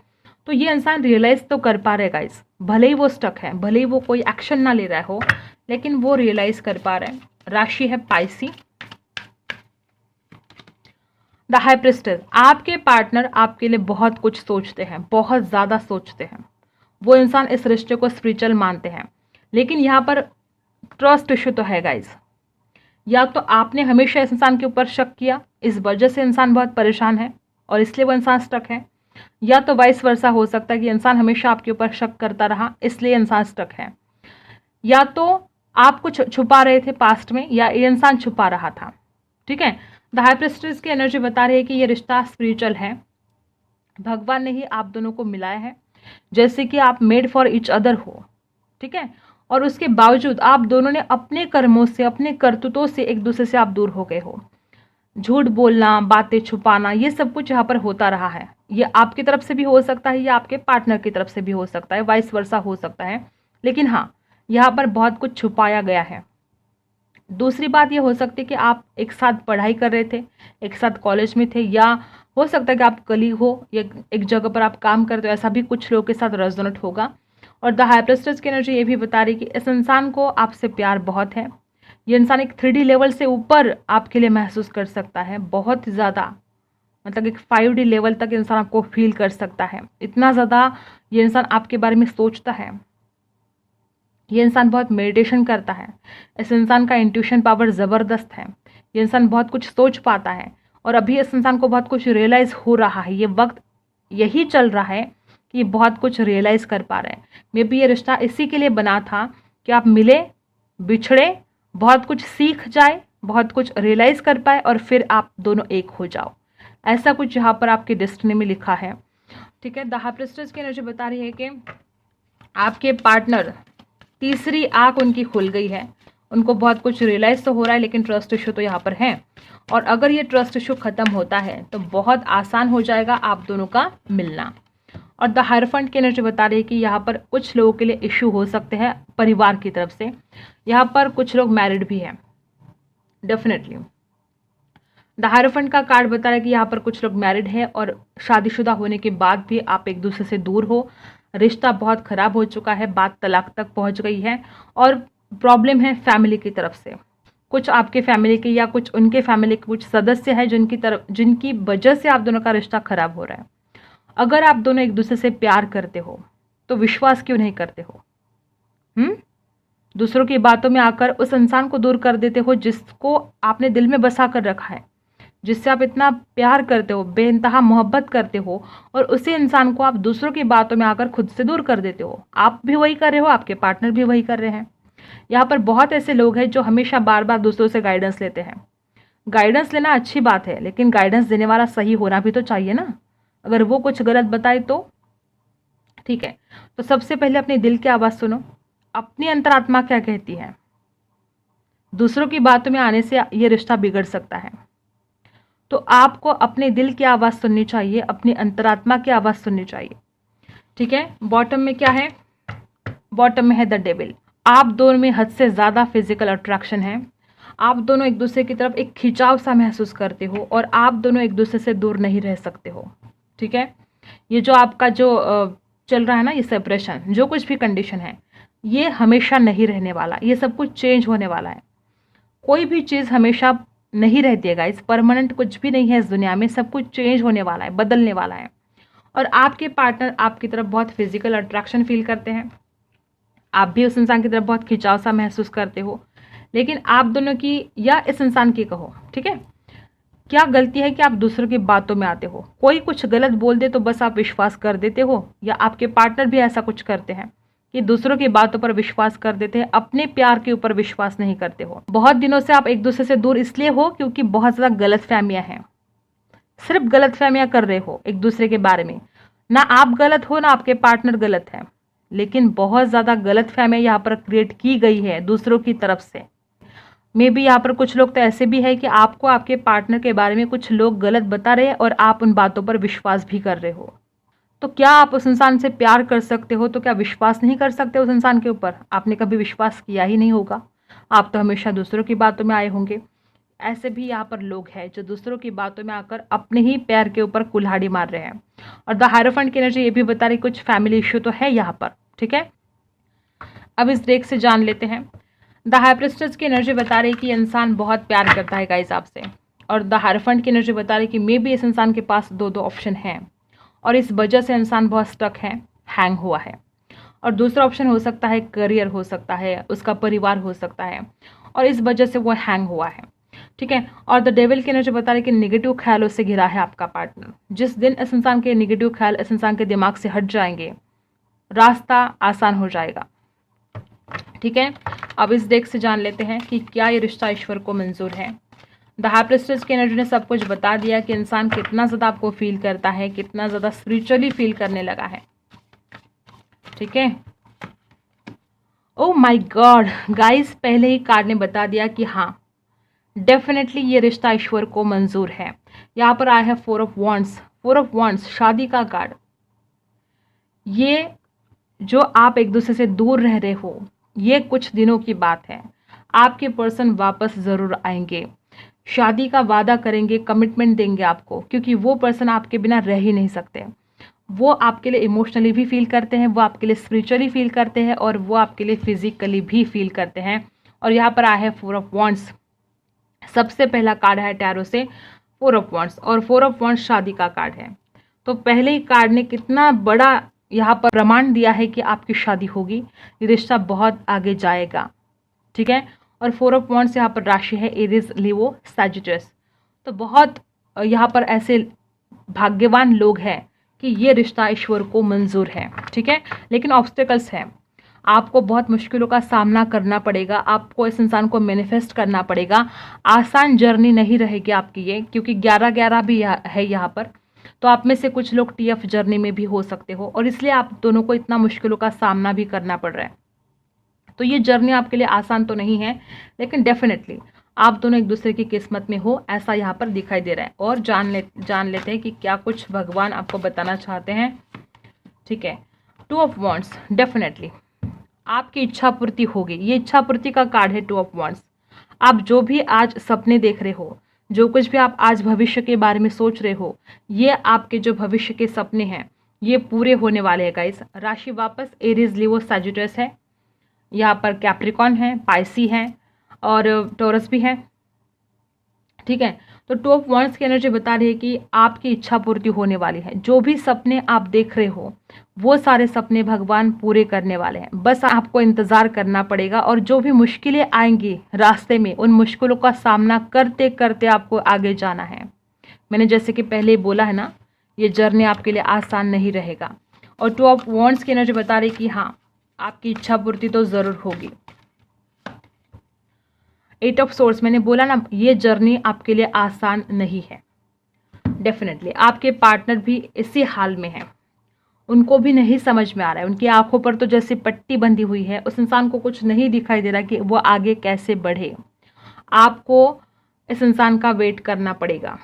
तो ये इंसान रियलाइज तो कर पा रहे गाइस, भले ही वो स्टक है, भले ही वो कोई एक्शन ना ले रहा हो, लेकिन वो रियलाइज कर पा रहे हैं। राशि है पाइसी। द हाई प्रिस्टेस, आपके पार्टनर आपके लिए बहुत कुछ सोचते हैं, बहुत ज़्यादा सोचते हैं। वो इंसान इस रिश्ते को स्पिरिचुअल मानते हैं, लेकिन यहाँ पर ट्रस्ट इशू तो है गाइज। या तो आपने हमेशा इस इंसान के ऊपर शक किया, इस वजह से इंसान बहुत परेशान है और इसलिए वो इंसान स्टक है, या तो वाइस वर्सा हो सकता है कि इंसान हमेशा आपके ऊपर शक करता रहा इसलिए इंसान स्टक है, या तो आप कुछ छुपा रहे थे पास्ट में या ये इंसान छुपा रहा था, ठीक है। द हाई प्रिस्टेस की एनर्जी बता रही है कि ये रिश्ता स्पिरिचुअल है, भगवान ने ही आप दोनों को मिलाया है, जैसे कि आप मेड फॉर ईच अदर हो, ठीक है। और उसके बावजूद आप दोनों ने अपने कर्मों से, अपने करतूतों से एक दूसरे से आप दूर हो गए हो। झूठ बोलना, बातें छुपाना, ये सब कुछ यहाँ पर होता रहा है। ये आपकी तरफ से भी हो सकता है या आपके पार्टनर की तरफ से भी हो सकता है, वाइस वर्सा हो सकता है, लेकिन हाँ, यहाँ पर बहुत कुछ छुपाया गया है। दूसरी बात ये हो सकती है कि आप एक साथ पढ़ाई कर रहे थे, एक साथ कॉलेज में थे, या हो सकता है कि आप कलीग हो या एक जगह पर आप काम करते हो, ऐसा भी कुछ लोगों के साथ रेजोनेट होगा। और द हाई प्रिस्टेस की एनर्जी ये भी बता रही है कि इस इंसान को आपसे प्यार बहुत है। ये इंसान एक 3D लेवल से ऊपर आपके लिए महसूस कर सकता है, बहुत ज़्यादा, मतलब एक 5D लेवल तक इंसान आपको फील कर सकता है, इतना ज़्यादा ये इंसान आपके बारे में सोचता है। ये इंसान बहुत मेडिटेशन करता है, इस इंसान का इंट्यूशन पावर ज़बरदस्त है, ये इंसान बहुत कुछ सोच पाता है और अभी इस इंसान को बहुत कुछ रियलाइज़ हो रहा है। ये वक्त यही चल रहा है कि ये बहुत कुछ रियलाइज़ कर पा रहे हैं। मे बी ये रिश्ता इसी के लिए बना था कि आप मिले, बिछड़े, बहुत कुछ सीख जाए, बहुत कुछ रियलाइज़ कर पाए और फिर आप दोनों एक हो जाओ। ऐसा कुछ यहाँ पर आपके डेस्टिनी में लिखा है, ठीक है। द हाई प्रिस्टेस की एनर्जी बता रही है कि आपके पार्टनर, तीसरी आंख उनकी खुल गई है, उनको बहुत कुछ रियलाइज तो हो रहा है, लेकिन ट्रस्ट इशू तो यहाँ पर है। और अगर ये ट्रस्ट इशू खत्म होता है तो बहुत आसान हो जाएगा आप दोनों का मिलना। और द हायरफेंट की एनर्जी बता रही है कि यहाँ पर कुछ लोगों के लिए इशू हो सकते हैं परिवार की तरफ से, यहाँ पर कुछ लोग मैरिड भी हैं डेफिनेटली। द हायरफेंट का कार्ड बता रहा है कि यहाँ पर कुछ लोग मैरिड है और शादीशुदा होने के बाद भी आप एक दूसरे से दूर हो, रिश्ता बहुत ख़राब हो चुका है, बात तलाक तक पहुँच गई है और प्रॉब्लम है फैमिली की तरफ से। कुछ आपके फैमिली के या कुछ उनके फैमिली के कुछ सदस्य हैं जिनकी वजह से आप दोनों का रिश्ता ख़राब हो रहा है। अगर आप दोनों एक दूसरे से प्यार करते हो तो विश्वास क्यों नहीं करते हो? दूसरों की बातों में आकर उस इंसान को दूर कर देते हो जिसको आपने दिल में बसा कर रखा है, जिससे आप इतना प्यार करते हो, बेइंतहा मोहब्बत करते हो, और उसी इंसान को आप दूसरों की बातों में आकर खुद से दूर कर देते हो। आप भी वही कर रहे हो, आपके पार्टनर भी वही कर रहे हैं। यहाँ पर बहुत ऐसे लोग हैं जो हमेशा बार बार दूसरों से गाइडेंस लेते हैं। गाइडेंस लेना अच्छी बात है, लेकिन गाइडेंस देने वाला सही होना भी तो चाहिए ना। अगर वो कुछ गलत बताए तो ठीक है। तो सबसे पहले अपने दिल की आवाज़ सुनो, अपनी अंतरात्मा क्या कहती है। दूसरों की बातों में आने से ये रिश्ता बिगड़ सकता है, तो आपको अपने दिल की आवाज़ सुननी चाहिए, अपनी अंतरात्मा की आवाज़ सुननी चाहिए, ठीक है। बॉटम में क्या है? बॉटम में है द डेविल। आप दोनों में हद से ज़्यादा फिजिकल अट्रैक्शन है, आप दोनों एक दूसरे की तरफ एक खिंचाव सा महसूस करते हो और आप दोनों एक दूसरे से दूर नहीं रह सकते हो, ठीक है। ये जो आपका जो चल रहा है ना, ये सेपरेशन, जो कुछ भी कंडीशन है, ये हमेशा नहीं रहने वाला, ये सब कुछ चेंज होने वाला है। कोई भी चीज़ हमेशा नहीं रहती है गाइस, परमानेंट कुछ भी नहीं है इस दुनिया में, सब कुछ चेंज होने वाला है, बदलने वाला है। और आपके पार्टनर आपकी तरफ बहुत फिजिकल अट्रैक्शन फील करते हैं, आप भी उस इंसान की तरफ बहुत खिंचाव सा महसूस करते हो, लेकिन आप दोनों की या इस इंसान की कहो, ठीक है, क्या गलती है कि आप दूसरों की बातों में आते हो? कोई कुछ गलत बोल दे तो बस आप विश्वास कर देते हो, या आपके पार्टनर भी ऐसा कुछ करते हैं कि दूसरों की बातों पर विश्वास कर देते हैं, अपने प्यार के ऊपर विश्वास नहीं करते हो? बहुत दिनों से आप एक दूसरे से दूर इसलिए हो क्योंकि बहुत ज़्यादा गलतफहमियां हैं, सिर्फ गलतफहमियां कर रहे हो एक दूसरे के बारे में। ना आप गलत हो ना आपके पार्टनर गलत है, लेकिन बहुत ज़्यादा गलतफहमियां यहाँ पर क्रिएट की गई है दूसरों की तरफ से। मे बी यहाँ पर कुछ लोग तो ऐसे भी है कि आपको आपके पार्टनर के बारे में कुछ लोग गलत बता रहे हैं और आप उन बातों पर विश्वास भी कर रहे हो। तो क्या आप उस इंसान से प्यार कर सकते हो? तो क्या विश्वास नहीं कर सकते उस इंसान के ऊपर? आपने कभी विश्वास किया ही नहीं होगा, आप तो हमेशा दूसरों की बातों में आए होंगे। ऐसे भी यहाँ पर लोग हैं जो दूसरों की बातों में आकर अपने ही पैर के ऊपर कुल्हाड़ी मार रहे हैं। और द हायरोफेंट की एनर्जी ये भी बता रही कुछ फैमिली इश्यू तो है यहाँ पर, ठीक है। अब इस डेक से जान लेते हैं। द हाई प्रिस्टेस की एनर्जी बता रही कि इंसान बहुत प्यार करता है गाइस आपसे, और द हायरोफेंट की एनर्जी बता रही कि मे बी इस इंसान के पास दो ऑप्शन हैं और इस वजह से इंसान बहुत स्टक है, हैंग हुआ है। और दूसरा ऑप्शन हो सकता है करियर, हो सकता है उसका परिवार हो सकता है, और इस वजह से वो हैंग हुआ है, ठीक है। और द डेविल की एनर्जी बता रही कि नेगेटिव ख्यालों से घिरा है आपका पार्टनर। जिस दिन इस इंसान के नेगेटिव ख्याल इस इंसान के दिमाग से हट जाएंगे, रास्ता आसान हो जाएगा, ठीक है। अब इस डेक से जान लेते हैं कि क्या ये रिश्ता ईश्वर को मंजूर है। द हाई प्रिस्टेस की एनर्जी ने सब कुछ बता दिया कि इंसान कितना ज़्यादा आपको फील करता है, कितना ज़्यादा स्पिरिचुअली फील करने लगा है, ठीक है। ओ माय गॉड गाइस, पहले ही कार्ड ने बता दिया कि हाँ डेफिनेटली ये रिश्ता ईश्वर को मंजूर है। यहाँ पर आया है 4 ऑफ वॉन्ड्स। 4 ऑफ वॉन्ड्स शादी का कार्ड। ये जो आप एक दूसरे से दूर रह रहे हो, ये कुछ दिनों की बात है। आपके पर्सन वापस ज़रूर आएंगे, शादी का वादा करेंगे, कमिटमेंट देंगे आपको, क्योंकि वो पर्सन आपके बिना रह ही नहीं सकते। वो आपके लिए इमोशनली भी फील करते हैं, वो आपके लिए स्पिरिचुअली फील करते हैं, और वो आपके लिए फिजिकली भी फील करते हैं। और यहाँ पर आया है 4 ऑफ वॉन्ड्स। सबसे पहला कार्ड है टैरो से 4 ऑफ वॉन्ड्स, और 4 ऑफ वॉन्ड्स शादी का कार्ड है। तो पहले ही कार्ड ने कितना बड़ा यहाँ पर प्रमाण दिया है कि आपकी शादी होगी, ये रिश्ता बहुत आगे जाएगा, ठीक है। और 4 ऑफ वॉन्ड्स यहाँ पर राशि है एरीज, लियो, सैजिटस। तो बहुत यहाँ पर ऐसे भाग्यवान लोग हैं कि ये रिश्ता ईश्वर को मंजूर है, ठीक है। लेकिन ऑब्स्टेकल्स हैं, आपको बहुत मुश्किलों का सामना करना पड़ेगा, आपको इस इंसान को मैनिफेस्ट करना पड़ेगा। आसान जर्नी नहीं रहेगी आपकी ये, क्योंकि 11-11 भी है यहाँ पर। तो आप में से कुछ लोग TF जर्नी में भी हो सकते हो, और इसलिए आप दोनों को इतना मुश्किलों का सामना भी करना पड़ रहा है। तो ये जर्नी आपके लिए आसान तो नहीं है, लेकिन डेफिनेटली आप दोनों एक दूसरे की किस्मत में हो, ऐसा यहाँ पर दिखाई दे रहा है। और जान लेते हैं कि क्या कुछ भगवान आपको बताना चाहते हैं, ठीक है। 2 ऑफ वॉन्ड्स, डेफिनेटली आपकी इच्छा पूर्ति होगी। ये इच्छा पूर्ति का कार्ड है 2 ऑफ वॉन्ड्स। आप जो भी आज सपने देख रहे हो, जो कुछ भी आप आज भविष्य के बारे में सोच रहे हो, ये आपके जो भविष्य के सपने हैं ये पूरे होने वाले हैं गाइस। राशि वापस एरीज, लियो, सैजिटस है, यहाँ पर कैप्रिकॉन है, पाइसी है, और टॉरस भी है, ठीक है। तो 2 ऑफ वॉन्ड्स की एनर्जी बता रही है कि आपकी इच्छा पूर्ति होने वाली है। जो भी सपने आप देख रहे हो वो सारे सपने भगवान पूरे करने वाले हैं, बस आपको इंतज़ार करना पड़ेगा। और जो भी मुश्किलें आएंगी रास्ते में, उन मुश्किलों का सामना करते करते आपको आगे जाना है। मैंने जैसे कि पहले बोला है ना, ये जर्नी आपके लिए आसान नहीं रहेगा। और 2 ऑफ वॉन्ड्स की एनर्जी बता रही कि हाँ आपकी इच्छा पूर्ति तो ज़रूर होगी। 8 ऑफ सोर्स, मैंने बोला ना ये जर्नी आपके लिए आसान नहीं है। डेफिनेटली आपके पार्टनर भी इसी हाल में हैं, उनको भी नहीं समझ में आ रहा है, उनकी आंखों पर तो जैसे पट्टी बंधी हुई है, उस इंसान को कुछ नहीं दिखाई दे रहा कि वो आगे कैसे बढ़े। आपको इस इंसान का वेट करना पड़ेगा,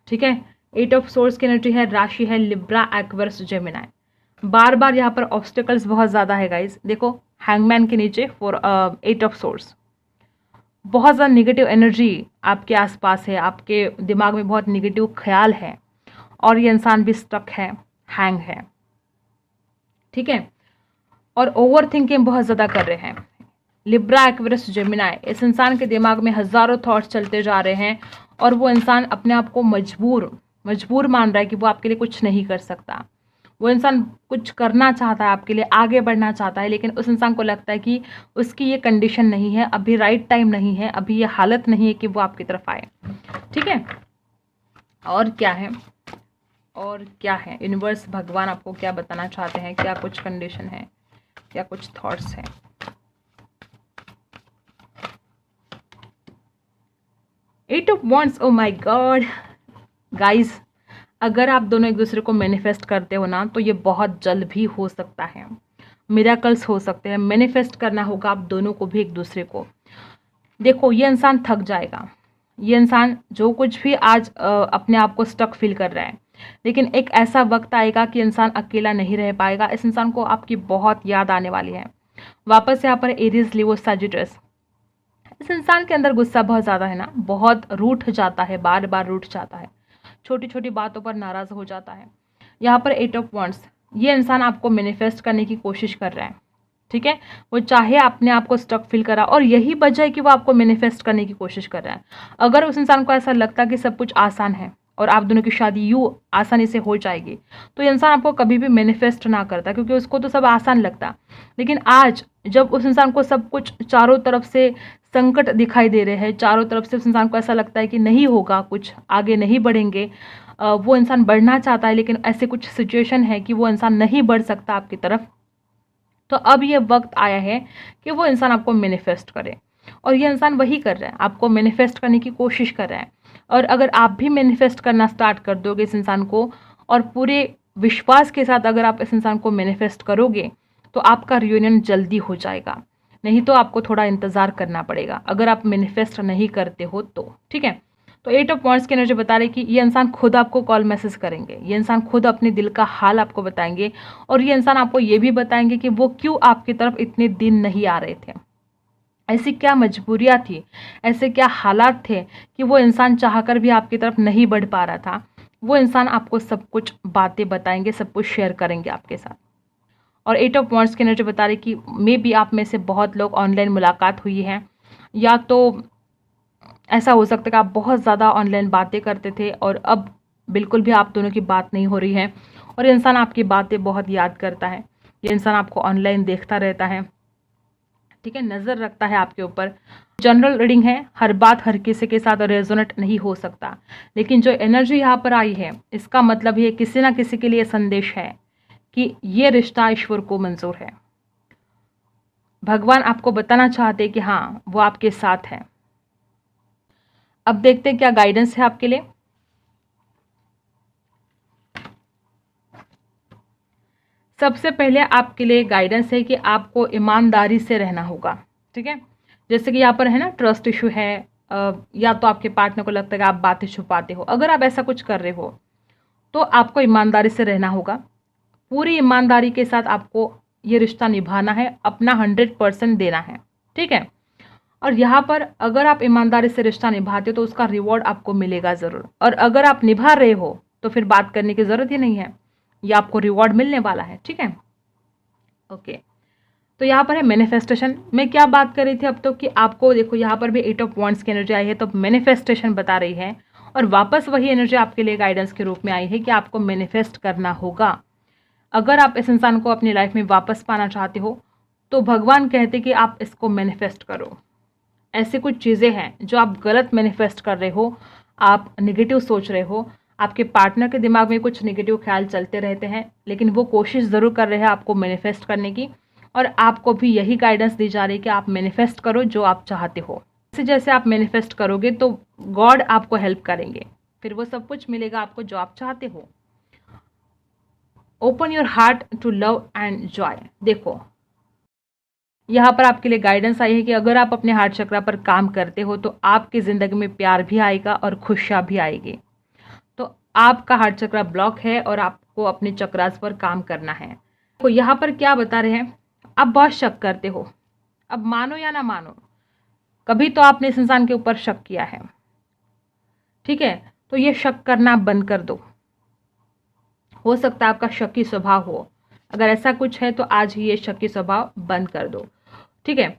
ठीक है। 8 ऑफ सोर्स की एनर्जी है, राशि है लिब्रा, एक्वेरियस, जेमिनी। बार बार यहाँ पर ऑब्स्टिकल्स बहुत ज़्यादा है गाइज। देखो हैंगमैन के नीचे 8 ऑफ सोर्स, बहुत ज़्यादा निगेटिव एनर्जी आपके आसपास है, आपके दिमाग में बहुत निगेटिव ख्याल है, और ये इंसान भी स्टक है, हैंग है, ठीक है। और ओवर थिंकिंग बहुत ज़्यादा कर रहे हैं। लिब्रा, एक्वेरियस, जेमिनी, इस इंसान के दिमाग में हज़ारों थॉट्स चलते जा रहे हैं, और वो इंसान अपने आप को मजबूर मान रहा है कि वो आपके लिए कुछ नहीं कर सकता। वो इंसान कुछ करना चाहता है आपके लिए, आगे बढ़ना चाहता है, लेकिन उस इंसान को लगता है कि उसकी ये कंडीशन नहीं है, अभी राइट टाइम नहीं है, अभी ये हालत नहीं है कि वो आपकी तरफ आए, ठीक है। और क्या है, और क्या है, यूनिवर्स भगवान आपको क्या बताना चाहते हैं, क्या कुछ कंडीशन है, क्या कुछ थॉट्स हैं। Eight of wands, oh my god guys, अगर आप दोनों एक दूसरे को मैनिफेस्ट करते हो ना, तो ये बहुत जल्द भी हो सकता है, मिराकल्स हो सकते हैं। मैनिफेस्ट करना होगा आप दोनों को भी एक दूसरे को। देखो, ये इंसान थक जाएगा, ये इंसान जो कुछ भी आज अपने आप को स्टक फील कर रहा है, लेकिन एक ऐसा वक्त आएगा कि इंसान अकेला नहीं रह पाएगा। इस इंसान को आपकी बहुत याद आने वाली है। वापस यहाँ पर एरीज, लियो, सजिटस, इस इंसान के अंदर गुस्सा बहुत ज़्यादा है ना, बहुत रूठ जाता है, बार बार रूठ जाता है, छोटी छोटी बातों पर नाराज़ हो जाता है। यहाँ पर एट ऑफ वॉन्ड्स, ये इंसान आपको मैनिफेस्ट करने की कोशिश कर रहा है, ठीक है। वो चाहे अपने आप को स्टक फील करा, और यही वजह है कि वो आपको मैनिफेस्ट करने की कोशिश कर रहा है। अगर उस इंसान को ऐसा लगता कि सब कुछ आसान है और आप दोनों की शादी यूँ आसानी से हो जाएगी, तो ये इंसान आपको कभी भी मैनिफेस्ट ना करता, क्योंकि उसको तो सब आसान लगता। लेकिन आज जब उस इंसान को सब कुछ चारों तरफ से संकट दिखाई दे रहे हैं, चारों तरफ से उस इंसान को ऐसा लगता है कि नहीं होगा, कुछ आगे नहीं बढ़ेंगे, वो इंसान बढ़ना चाहता है, लेकिन ऐसे कुछ सिचुएशन है कि वो इंसान नहीं बढ़ सकता आपकी तरफ, तो अब ये वक्त आया है कि वो इंसान आपको मैनिफेस्ट करे। और ये इंसान वही कर रहा है, आपको मैनिफेस्ट करने की कोशिश कर रहा है। और अगर आप भी मैनिफेस्ट करना स्टार्ट कर दोगे इस इंसान को, और पूरे विश्वास के साथ अगर आप इस इंसान को मैनिफेस्ट करोगे, तो आपका रियूनियन जल्दी हो जाएगा। नहीं तो आपको थोड़ा इंतज़ार करना पड़ेगा, अगर आप मैनिफेस्ट नहीं करते हो तो, ठीक है। तो एट ऑफ वॉन्ड्स की एनर्जी बता रही कि ये इंसान खुद आपको कॉल मैसेज करेंगे, ये इंसान खुद अपने दिल का हाल आपको बताएंगे, और ये इंसान आपको ये भी बताएंगे कि वो क्यों आपकी तरफ इतने दिन नहीं आ रहे थे, ऐसी क्या मजबूरियां थी, ऐसे क्या हालात थे कि वो इंसान चाहकर भी आपकी तरफ नहीं बढ़ पा रहा था। वो इंसान आपको सब कुछ बातें बताएंगे, सब कुछ शेयर करेंगे आपके साथ। और एट ऑफ वॉन्ड्स की एनर्जी बता रही कि मे बी आप में से बहुत लोग ऑनलाइन मुलाकात हुई है, या तो ऐसा हो सकता है कि आप बहुत ज़्यादा ऑनलाइन बातें करते थे और अब बिल्कुल भी आप दोनों की बात नहीं हो रही है, और ये इंसान आपकी बातें बहुत याद करता है, ये इंसान आपको ऑनलाइन देखता रहता है, ठीक है, नज़र रखता है आपके ऊपर। जनरल रीडिंग है, हर बात हर किसी के साथ रेजोनेट नहीं हो सकता, लेकिन जो एनर्जी यहाँ पर आई है, इसका मतलब ये किसी ना किसी के लिए संदेश है कि ये रिश्ता ईश्वर को मंजूर है। भगवान आपको बताना चाहते हैं कि हाँ, वो आपके साथ है। अब देखते हैं क्या गाइडेंस है आपके लिए। सबसे पहले आपके लिए गाइडेंस है कि आपको ईमानदारी से रहना होगा, ठीक है। जैसे कि यहाँ पर है ना, ट्रस्ट इशू है, या तो आपके पार्टनर को लगता है कि आप बातें छुपाते हो। अगर आप ऐसा कुछ कर रहे हो, तो आपको ईमानदारी से रहना होगा, पूरी ईमानदारी के साथ आपको ये रिश्ता निभाना है, अपना 100% देना है, ठीक है। और यहाँ पर अगर आप ईमानदारी से रिश्ता निभाते हो, तो उसका रिवॉर्ड आपको मिलेगा ज़रूर। और अगर आप निभा रहे हो, तो फिर बात करने की ज़रूरत ही नहीं है, ये आपको रिवॉर्ड मिलने वाला है, ठीक है। ओके, तो यहाँ पर है मैनिफेस्टेशन। मैं क्या बात कर रही थी अब तो, कि आपको देखो यहाँ पर भी एट ऑफ वॉन्ड्स की एनर्जी आई है, तो मैनिफेस्टेशन बता रही है, और वापस वही एनर्जी आपके लिए गाइडेंस के रूप में आई है कि आपको मैनिफेस्ट करना होगा। अगर आप इस इंसान को अपनी लाइफ में वापस पाना चाहते हो, तो भगवान कहते कि आप इसको मैनिफेस्ट करो। ऐसी कुछ चीज़ें हैं जो आप गलत मैनिफेस्ट कर रहे हो, आप नेगेटिव सोच रहे हो, आपके पार्टनर के दिमाग में कुछ नेगेटिव ख्याल चलते रहते हैं, लेकिन वो कोशिश ज़रूर कर रहे हैं आपको मैनिफेस्ट करने की, और आपको भी यही गाइडेंस दी जा रही है कि आप मैनिफेस्ट करो जो आप चाहते हो। जैसे जैसे आप मैनिफेस्ट करोगे, तो गॉड आपको हेल्प करेंगे, फिर वो सब कुछ मिलेगा आपको जो आप चाहते हो। Open your heart to love and joy. देखो, यहाँ पर आपके लिए गाइडेंस आई है कि अगर आप अपने हार्ट चक्रा पर काम करते हो, तो आपकी ज़िंदगी में प्यार भी आएगा और खुशियाँ भी आएगी। तो आपका हार्ट चक्रा ब्लॉक है और आपको अपने चक्रास पर काम करना है। तो यहाँ पर क्या बता रहे हैं, आप बहुत शक करते हो। अब मानो या ना मानो, कभी तो आपने इस इंसान के ऊपर शक किया है, ठीक है। तो ये शक करना बंद कर दो। हो सकता है आपका शकी स्वभाव हो, अगर ऐसा कुछ है तो आज ही ये शकी स्वभाव बंद कर दो, ठीक है।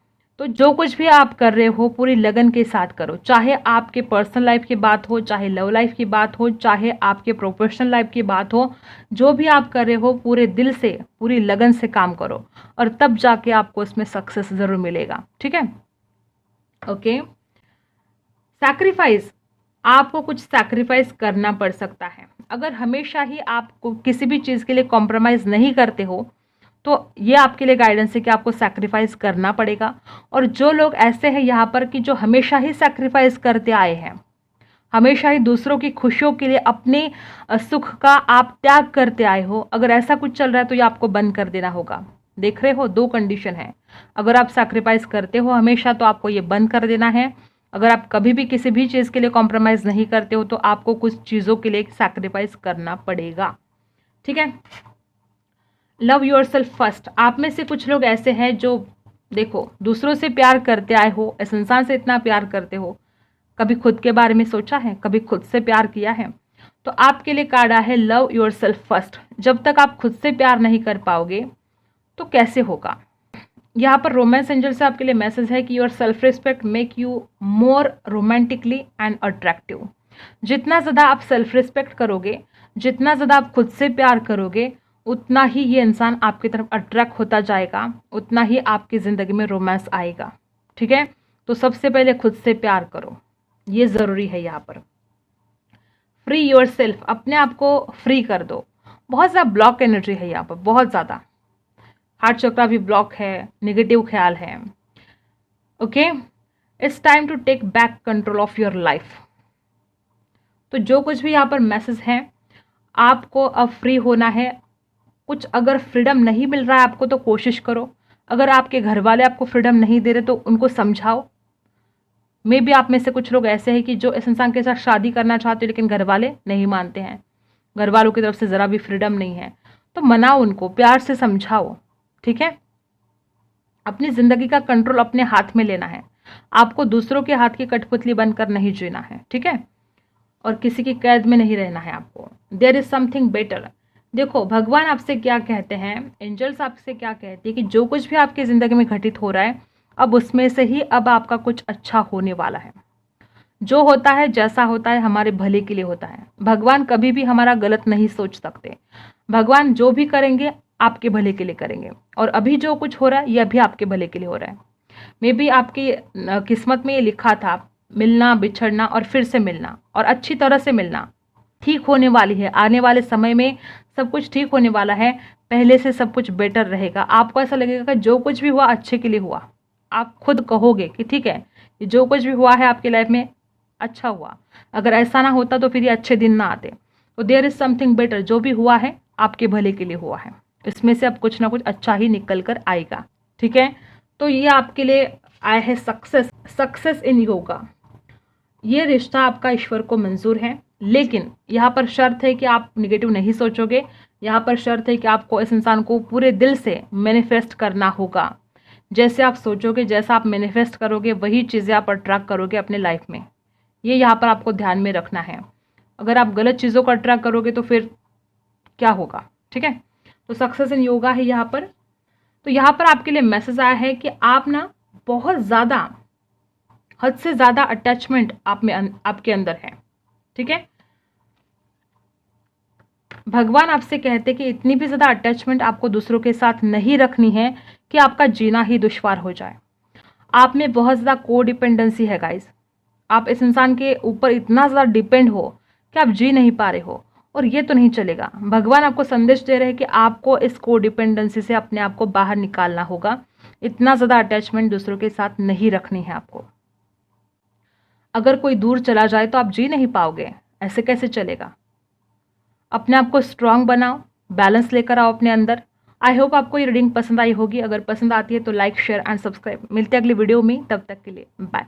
तो जो कुछ भी आप कर रहे हो, पूरी लगन के साथ करो, चाहे आपके पर्सनल लाइफ की बात हो, चाहे लव लाइफ की बात हो, चाहे आपके प्रोफेशनल लाइफ की बात हो, जो भी आप कर रहे हो पूरे दिल से, पूरी लगन से काम करो, और तब जाके आपको इसमें सक्सेस ज़रूर मिलेगा, ठीक है। ओके, सैक्रिफाइस, आपको कुछ सैक्रिफाइस करना पड़ सकता है। अगर हमेशा ही आपको किसी भी चीज़ के लिए कॉम्प्रोमाइज़ नहीं करते हो तो ये आपके लिए गाइडेंस है कि आपको सैक्रिफाइस करना पड़ेगा। और जो लोग ऐसे हैं यहाँ पर कि जो हमेशा ही सैक्रिफाइस करते आए हैं, हमेशा ही दूसरों की खुशियों के लिए अपने सुख का आप त्याग करते आए हो, अगर ऐसा कुछ चल रहा है तो ये आपको बंद कर देना होगा। देख रहे हो, दो कंडीशन है। अगर आप सैक्रिफाइस करते हो हमेशा तो आपको ये बंद कर देना है। अगर आप कभी भी किसी भी चीज़ के लिए कॉम्प्रोमाइज़ नहीं करते हो तो आपको कुछ चीज़ों के लिए सैक्रिफाइस करना पड़ेगा। ठीक है। Love your self first. आप में से कुछ लोग ऐसे हैं जो देखो दूसरों से प्यार करते आए हो, इस इंसान से इतना प्यार करते हो, कभी खुद के बारे में सोचा है, कभी खुद से प्यार किया है? तो आपके लिए कार्ड आया है लव योर सेल्फ फर्स्ट। जब तक आप खुद से प्यार नहीं कर पाओगे तो कैसे होगा? यहाँ पर रोमांस एंजल से आपके लिए मैसेज है कि your self respect make you more romantically and attractive. जितना ज़्यादा आप सेल्फ रिस्पेक्ट करोगे, जितना ज़्यादा आप खुद से प्यार करोगे, उतना ही ये इंसान आपकी तरफ अट्रैक्ट होता जाएगा, उतना ही आपकी ज़िंदगी में रोमांस आएगा। ठीक है। तो सबसे पहले खुद से प्यार करो, ये ज़रूरी है। यहाँ पर फ्री योर सेल्फ, अपने आप को फ्री कर दो। बहुत ज़्यादा ब्लॉक एनर्जी है यहाँ पर, बहुत ज़्यादा। हार्ट चक्रा भी ब्लॉक है, नेगेटिव ख्याल है। Okay, it's time to take back control of your life. तो जो कुछ भी यहाँ पर मैसेज है, आपको अब फ्री होना है। कुछ अगर फ्रीडम नहीं मिल रहा है आपको तो कोशिश करो। अगर आपके घर वाले आपको फ्रीडम नहीं दे रहे तो उनको समझाओ। मे भी आप में से कुछ लोग ऐसे हैं कि जो इस इंसान के साथ शादी करना चाहते हो लेकिन घर वाले नहीं मानते हैं, घर वालों की तरफ से ज़रा भी फ्रीडम नहीं है, तो मनाओ उनको, प्यार से समझाओ। ठीक है। अपनी ज़िंदगी का कंट्रोल अपने हाथ में लेना है। आपको दूसरों के हाथ की कठपुतली बनकर नहीं जीना है। ठीक है। और किसी की कैद में नहीं रहना है आपको। There is something better. देखो भगवान आपसे क्या कहते हैं, एंजल्स आपसे क्या कहते हैं कि जो कुछ भी आपकी ज़िंदगी में घटित हो रहा है अब उसमें से ही अब आपका कुछ अच्छा होने वाला है। जो होता है जैसा होता है हमारे भले के लिए होता है। भगवान कभी भी हमारा गलत नहीं सोच सकते। भगवान जो भी करेंगे आपके भले के लिए करेंगे। और अभी जो कुछ हो रहा है यह भी आपके भले के लिए हो रहा है। मे बी आपकी किस्मत में ये लिखा था मिलना, बिछड़ना और फिर से मिलना, और अच्छी तरह से मिलना। ठीक होने वाली है, आने वाले समय में सब कुछ ठीक होने वाला है, पहले से सब कुछ बेटर रहेगा। आपको ऐसा लगेगा कि जो कुछ भी हुआ अच्छे के लिए हुआ। आप खुद कहोगे कि ठीक है ये जो कुछ भी हुआ है आपकी लाइफ में अच्छा हुआ, अगर ऐसा ना होता तो फिर ये अच्छे दिन ना आते। तो देयर इज समथिंग बेटर, जो भी हुआ है आपके भले के लिए हुआ है, इसमें से अब कुछ ना कुछ अच्छा ही निकल कर आएगा। ठीक है। तो ये आपके लिए आया है सक्सेस इन योगा। ये रिश्ता आपका ईश्वर को मंजूर है, लेकिन यहाँ पर शर्त है कि आप निगेटिव नहीं सोचोगे। यहाँ पर शर्त है कि आपको इस इंसान को पूरे दिल से मैनिफेस्ट करना होगा। जैसे आप सोचोगे, जैसा आप मैनिफेस्ट करोगे, वही चीज़ें आप अट्रैक्ट करोगे अपने लाइफ में। ये यहाँ पर आपको ध्यान में रखना है। अगर आप गलत चीज़ों को अट्रैक्ट करोगे तो फिर क्या होगा? ठीक है। तो सक्सेस इन योगा है यहाँ पर। तो यहाँ पर आपके लिए मैसेज आया है कि आप ना बहुत ज़्यादा, हद से ज़्यादा अटैचमेंट आप में आपके अंदर है। ठीक है। भगवान आपसे कहते कि इतनी भी ज़्यादा अटैचमेंट आपको दूसरों के साथ नहीं रखनी है कि आपका जीना ही दुश्वार हो जाए। आप में बहुत ज़्यादा कोडिपेंडेंसी है गाइस। आप इस इंसान के ऊपर इतना ज़्यादा डिपेंड हो कि आप जी नहीं पा रहे हो, और ये तो नहीं चलेगा। भगवान आपको संदेश दे रहे हैं कि आपको इस कोडिपेंडेंसी से अपने आप को बाहर निकालना होगा। इतना ज़्यादा अटैचमेंट दूसरों के साथ नहीं रखनी है आपको। अगर कोई दूर चला जाए तो आप जी नहीं पाओगे, ऐसे कैसे चलेगा? अपने आप को स्ट्रांग बनाओ, बैलेंस लेकर आओ अपने अंदर। आई होप आपको ये रीडिंग पसंद आई होगी। अगर पसंद आती है तो लाइक, शेयर एंड सब्सक्राइब। मिलते हैं अगली वीडियो में, तब तक के लिए बाय।